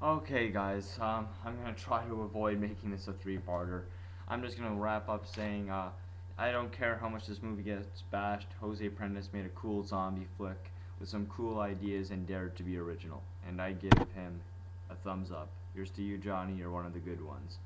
Okay, guys, I'm gonna try to avoid making this a three-parter. I'm just gonna wrap up saying, I don't care how much this movie gets bashed. Jose Prentice made a cool zombie flick with some cool ideas and dared to be original, and I give him a thumbs up. Here's to you, Johnny. You're one of the good ones.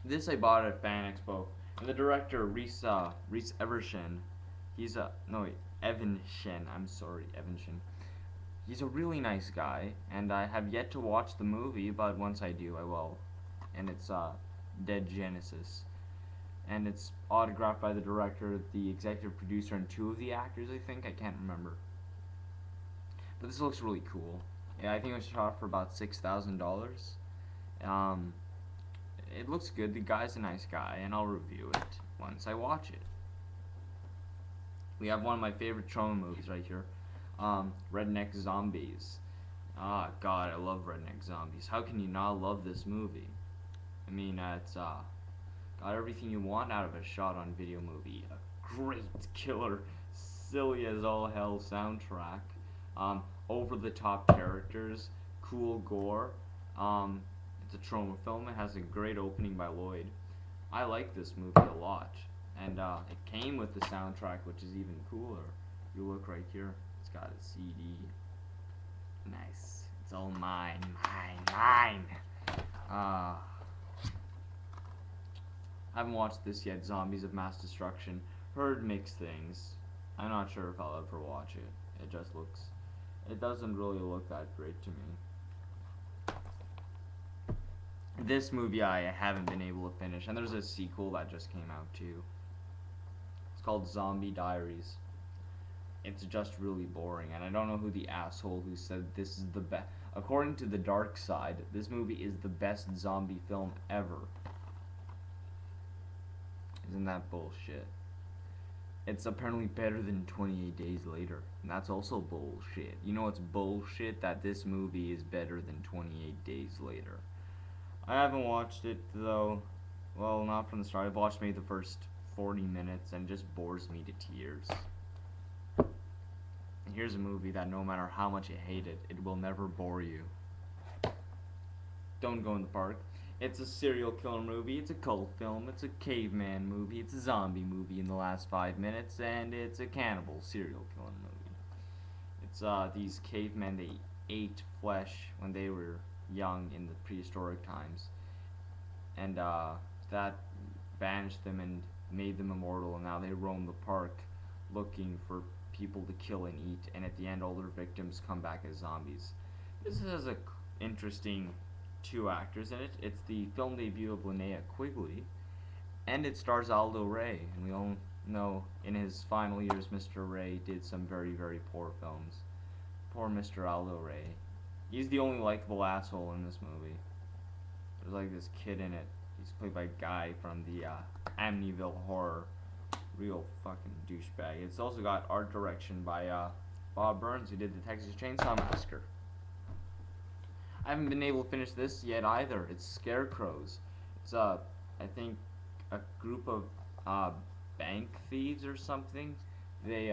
This I bought at Fan Expo, and the director Reese Evershin, he's a no wait, Evanshin. I'm sorry, Evanshin. He's a really nice guy, and I have yet to watch the movie, but once I do, I will. And it's Dead Genesis, and it's autographed by the director, the executive producer, and two of the actors. I think I can't remember, but this looks really cool. Yeah, I think it was shot for about $6,000. Um, it looks good. The guy's a nice guy, and I'll review it once I watch it. We have one of my favorite trauma movies right here, Redneck Zombies. Ah, God, I love Redneck Zombies. How can you not love this movie? I mean, it's got everything you want out of a shot-on-video movie. A great killer, silly as all hell soundtrack. Over-the-top characters, cool gore. It's a trauma film. It has a great opening by Lloyd. I like this movie a lot, and it came with the soundtrack, which is even cooler. You look right here. It's got a CD. Nice. It's all mine, mine. Uh, I haven't watched this yet, Zombies of Mass Destruction. Heard mixed things. I'm not sure if I'll ever watch it. It doesn't really look that great to me. This movie I haven't been able to finish, and there's a sequel that just came out too. It's called Zombie Diaries. It's just really boring, and I don't know who the asshole who said this is the best. According to the Dark Side, this movie is the best zombie film ever. Isn't that bullshit? It's apparently better than 28 Days Later, and that's also bullshit. You know it's bullshit that this movie is better than 28 Days Later. I haven't watched it though. Well, not from the start. I've watched maybe the first 40 minutes and it just bores me to tears. And here's a movie that no matter how much you hate it, it will never bore you. Don't Go in the Park. It's a serial killer movie, it's a cult film, it's a caveman movie, it's a zombie movie in the last 5 minutes, and it's a cannibal serial killing movie. It's these cavemen, they ate flesh when they were young in the prehistoric times, and that banished them and made them immortal, and now they roam the park looking for people to kill and eat, and at the end all their victims come back as zombies. This has a interesting two actors in it. It's the film debut of Linnea Quigley, and it stars Aldo Ray, and we all know in his final years Mr. Ray did some very, very poor films. Poor Mr. Aldo Ray. He's the only likable asshole in this movie. There's like this kid in it. He's played by a guy from the Amityville Horror. Real fucking douchebag. It's also got art direction by Bob Burns, who did the Texas Chainsaw Massacre. I haven't been able to finish this yet either. It's Scarecrows. It's I think a group of bank thieves or something. They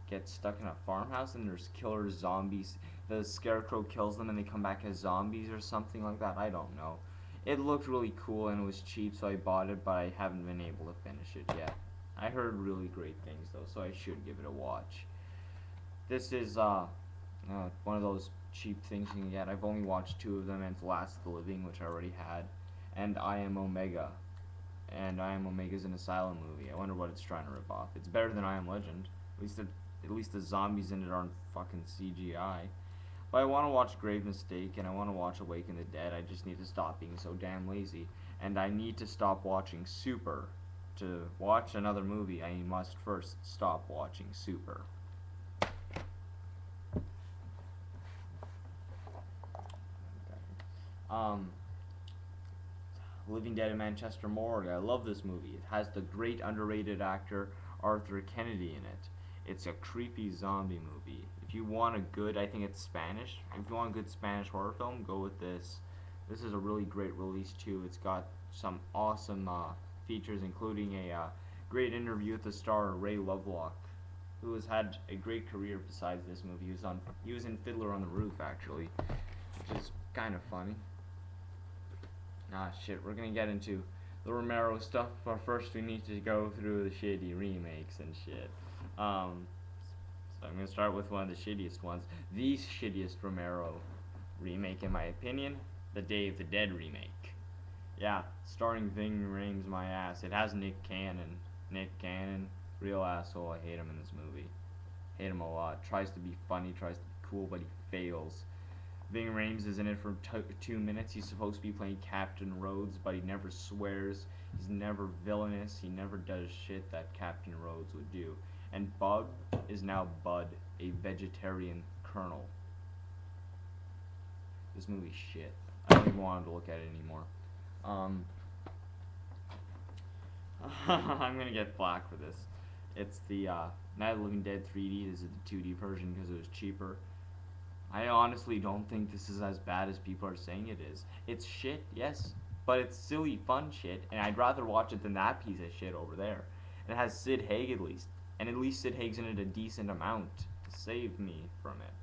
get stuck in a farmhouse and there's killer zombies. The Scarecrow kills them and they come back as zombies or something like that. I don't know. It looked really cool and it was cheap, so I bought it, but I haven't been able to finish it yet. I heard really great things though, so I should give it a watch. This is one of those cheap things you can get. I've only watched two of them, and it's Last of the Living, which I already had, and I Am Omega. And I Am Omega's an Asylum movie. I wonder what it's trying to rip off. It's better than I Am Legend. At least the zombies in it aren't fucking CGI. But I want to watch Grave Mistake, and I want to watch Awaken the Dead. I just need to stop being so damn lazy. And I need to stop watching Super. To watch another movie, I must first stop watching Super. Living Dead in Manchester Morgue. I love this movie. It has the great underrated actor Arthur Kennedy in it. It's a creepy zombie movie. If you want a good, I think it's Spanish. If you want a good Spanish horror film, go with this. This is a really great release too. It's got some awesome features, including a great interview with the star Ray Lovelock. who has had a great career besides this movie. He was in Fiddler on the Roof actually, which is kind of funny. Ah shit, we're gonna get into the Romero stuff, but first we need to go through the shitty remakes and shit. So I'm gonna start with one of the shittiest ones, the shittiest Romero remake in my opinion, the Day of the Dead remake. Yeah, starring Ving Rhames my ass. It has Nick Cannon. Nick Cannon, real asshole. I hate him in this movie. Hate him a lot. Tries to be funny, tries to be cool, but he fails. Ving Rhames is in it for 2 minutes. He's supposed to be playing Captain Rhodes, but he never swears. He's never villainous. He never does shit that Captain Rhodes would do. And Bug is now Bud, a vegetarian colonel. This movie's shit. I don't even want to look at it anymore. I'm gonna get flack for this. It's the Night of the Living Dead 3D. This is the 2D version because it was cheaper. I honestly don't think this is as bad as people are saying it is. It's shit, yes, but it's silly, fun shit, and I'd rather watch it than that piece of shit over there. And it has Sid Haig at least, and at least Sid Haig's in it a decent amount to save me from it.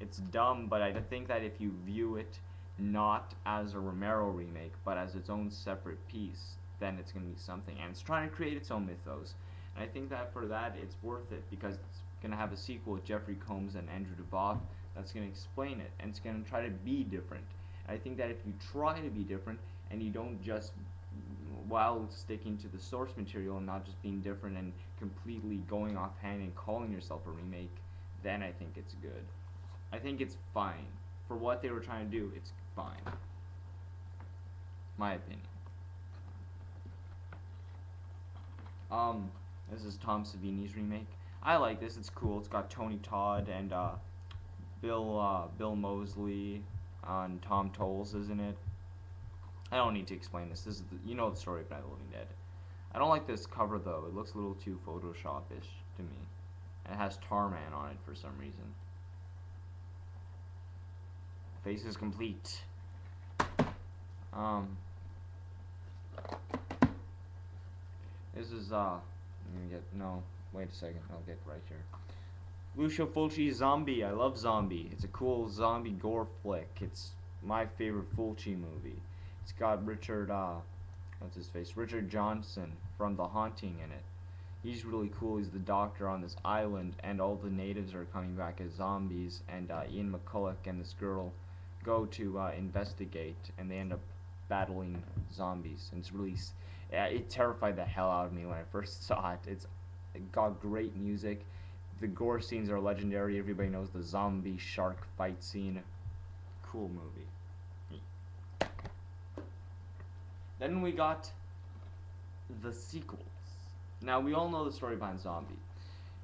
It's dumb, but I think that if you view it not as a Romero remake, but as its own separate piece, then it's going to be something. And it's trying to create its own mythos. And I think that for that, it's worth it, because it's going to have a sequel with Jeffrey Combs and Andrew Davoff that's going to explain it, and it's going to try to be different. And I think that if you try to be different, and you don't just, while sticking to the source material and not just being different and completely going offhand and calling yourself a remake, then I think it's good. I think it's fine. For what they were trying to do, it's fine. My opinion. This is Tom Savini's remake. I like this. It's cool. It's got Tony Todd and Bill Moseley and Tom Tolles is in it. I don't need to explain this. This is you know the story of Night of the Living Dead. I don't like this cover though. It looks a little too Photoshop-ish to me. And it has Tarman on it for some reason. Face is complete. This is I'm gonna get wait a second, I'll get right here. Lucio Fulci's Zombie. I love Zombie. It's a cool zombie gore flick. It's my favorite Fulci movie. It's got Richard what's his face? Richard Johnson from The Haunting in it. He's really cool. He's the doctor on this island, and all the natives are coming back as zombies, and Ian McCulloch and this girl go to investigate, and they end up battling zombies. And it's really it terrified the hell out of me when I first saw it. It got great music. The gore scenes are legendary. Everybody knows the zombie shark fight scene. Cool movie. Then we got the sequels. Now we all know the story behind Zombie.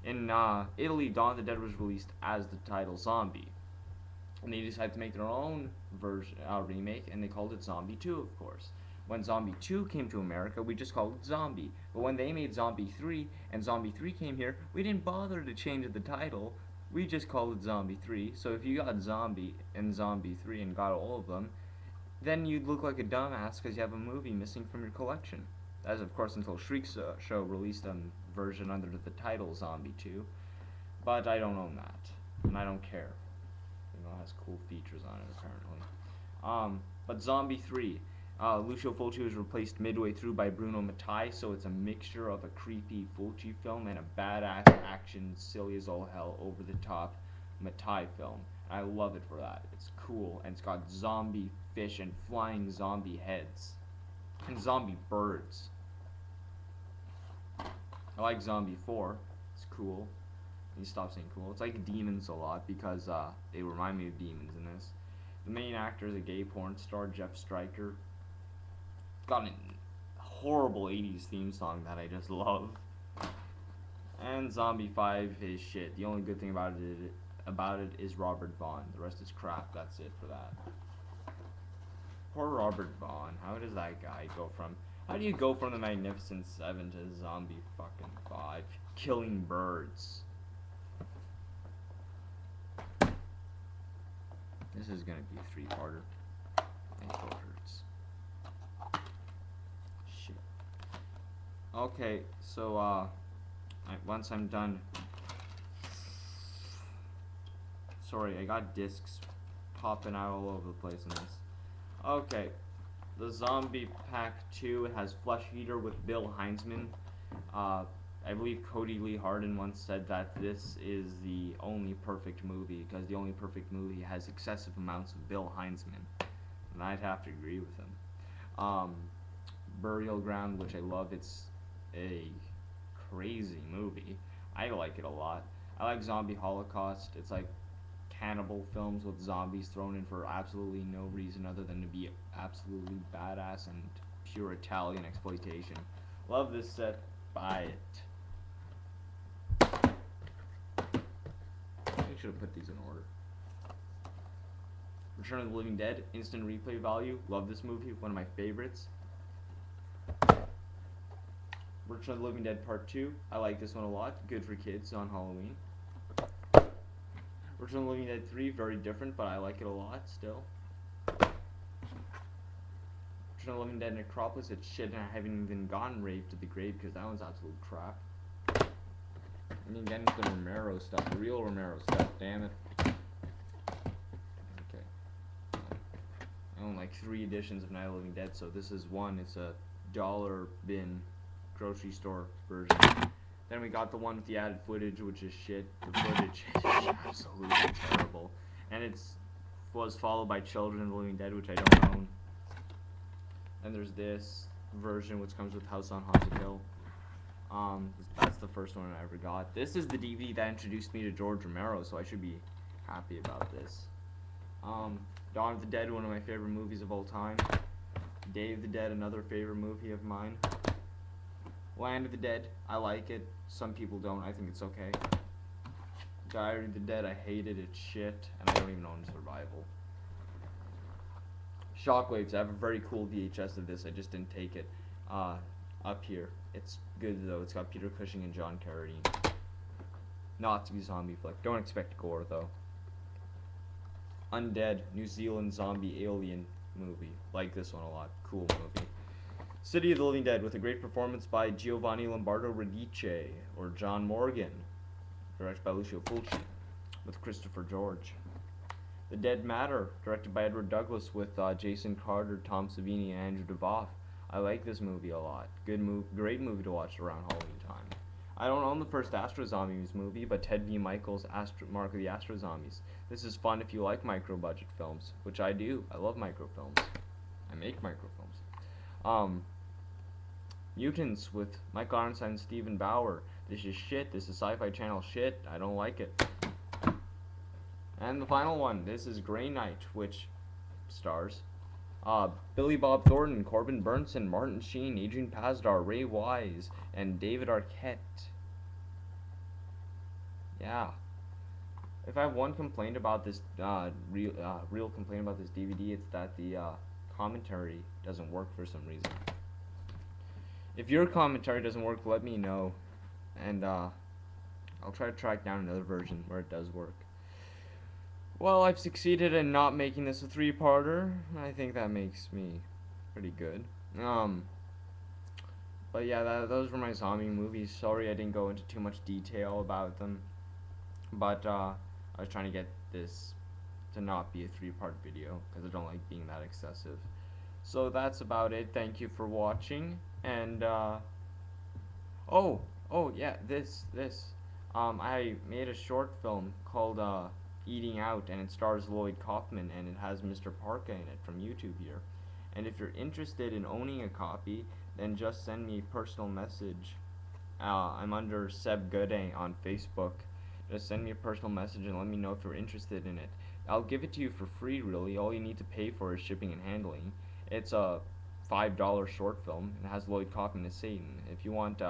In Italy, Dawn of the Dead was released as the title Zombie, and they decided to make their own version, remake, and they called it Zombie 2, of course. When Zombie 2 came to America, we just called it Zombie. But when they made Zombie 3, and Zombie 3 came here, we didn't bother to change the title. We just called it Zombie 3. So if you got Zombie and Zombie 3 and got all of them, then you'd look like a dumbass because you have a movie missing from your collection. As of course until Shriek's show released a version under the title Zombie 2. But I don't own that, and I don't care. You know, it has cool features on it apparently. But Zombie 3. Lucio Fulci was replaced midway through by Bruno Mattei, so it's a mixture of a creepy Fulci film and a badass action, silly as all hell, over-the-top Mattei film. And I love it for that. It's cool, and it's got zombie fish and flying zombie heads. And zombie birds. I like Zombie 4. It's cool. You stop saying cool. It's like Demons a lot because they remind me of demons in this. The main actor is a gay porn star, Jeff Stryker. Got a horrible 80s theme song that I just love. And Zombie 5 is shit. The only good thing about it is Robert Vaughn. The rest is crap. That's it for that. Poor Robert Vaughn. How does that guy go from... How do you go from the Magnificent 7 to Zombie fucking 5? Killing birds. This is gonna be a 3-parter. My throat hurts. Shit. Okay, so once I'm done. Sorry, I got discs popping out all over the place in this. Okay, the Zombie Pack 2, it has Flesh Eater with Bill Heinzman. I believe Cody Lee Harden once said that this is the only perfect movie because the only perfect movie has excessive amounts of Bill Heinzman, and I'd have to agree with him. Burial Ground, which I love, it's a crazy movie. I like it a lot. I like Zombie Holocaust. It's like cannibal films with zombies thrown in for absolutely no reason other than to be absolutely badass and pure Italian exploitation. Love this set. Buy it. I should have put these in order. Return of the Living Dead, instant replay value. Love this movie, one of my favorites. Return of the Living Dead Part 2. I like this one a lot. Good for kids on Halloween. Return of the Living Dead 3, very different, but I like it a lot still. Return of the Living Dead Necropolis, it's shit, and I haven't even gotten Raved to the Grave because that one's absolute crap. And you get into the Romero stuff, the real Romero stuff, damn it. Okay. I own like 3 editions of Night of the Living Dead, so this is one. It's a dollar bin grocery store version. Then we got the one with the added footage, which is shit. The footage is absolutely terrible. And it was followed by Children of the Living Dead, which I don't own. And there's this version, which comes with House on Haunted Hill. That's the first one I ever got. This is the DVD that introduced me to George Romero, so I should be happy about this. Dawn of the Dead, one of my favorite movies of all time. Day of the Dead, another favorite movie of mine. Land of the Dead, I like it. Some people don't. I think it's okay. Diary of the Dead, I hate it. It's shit, and I don't even own Survival. Shockwaves, I have a very cool VHS of this. I just didn't take it. Up here. It's good though. It's got Peter Cushing and John Carradine. Nazi zombie flick. Don't expect gore though. Undead, New Zealand zombie alien movie. Like this one a lot. Cool movie. City of the Living Dead with a great performance by Giovanni Lombardo Radice or John Morgan, directed by Lucio Fulci, with Christopher George. The Dead Matter, directed by Edward Douglas with Jason Carter, Tom Savini, and Andrew Devoff. I like this movie a lot. Good movie, great movie to watch around Halloween time. I don't own the first Astro Zombies movie, but Ted V. Michaels' Mark of the Astro Zombies. This is fun if you like micro-budget films, which I do. I love microfilms. I make microfilms. Mutants with Mike Arnstein and Stephen Bauer. This is shit. This is Sci-Fi Channel shit. I don't like it. And the final one. This is Grey Knight, which stars Billy Bob Thornton, Corbin Burnson, Martin Sheen, Adrian Pasdar, Ray Wise, and David Arquette. Yeah. If I have one complaint about this, real complaint about this DVD, it's that the commentary doesn't work for some reason. If your commentary doesn't work, let me know, and I'll try to track down another version where it does work. Well, I've succeeded in not making this a 3-parter. I think that makes me pretty good. But yeah, those were my zombie movies. Sorry I didn't go into too much detail about them, but I was trying to get this to not be a 3-part video because I don't like being that excessive. So that's about it. Thank you for watching. And oh yeah, this I made a short film called Eating Out, and it stars Lloyd Kaufman, and it has Mr. Parka in it from YouTube here. And if you're interested in owning a copy, then just send me a personal message. I'm under Seb Godet on Facebook. Just send me a personal message and let me know if you're interested in it. I'll give it to you for free, really. All you need to pay for is shipping and handling. It's a $5 short film, and it has Lloyd Kaufman as Satan. If you want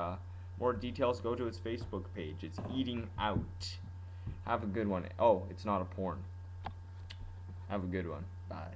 more details, go to its Facebook page. It's Eating Out. Have a good one. Oh, it's not a porn. Have a good one. Bye.